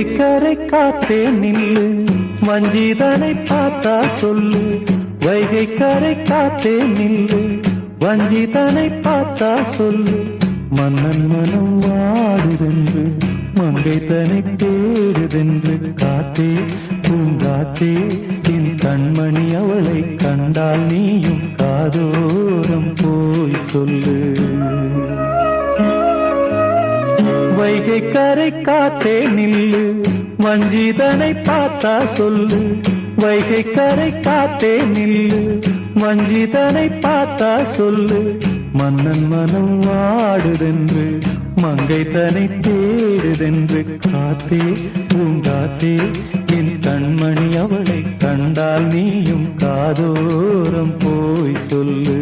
வைகை கரை காத்தே நில்லு, வஞ்சிதனை பார்த்தா சொல்லு. வைகை கரை காத்தே நில்லு, வஞ்சிதனை பார்த்தா சொல்லு. மன்னன் மனம் வாடுதென்று, மங்கை தனை தேடுதென்று. காத்தே பூங்காத்தே, என் கண்மணி அவளை கண்டால் நீயும் காதோரம் போய் சொல்லு. வைகை கரை காத்தே நில்லு, வஞ்சிதனை பார்த்தா சொல்லு. வைகை கரை காத்தே நில்லு, வஞ்சிதனை பார்த்தா சொல்லு. மன்னன் மனம் வாடுதென்று, மங்கை தனை தேடுதென்று. காத்தே பூங்காத்தே, என் கண்மணி அவளை கண்டால் நீயும் காதோரம் போய் சொல்லு.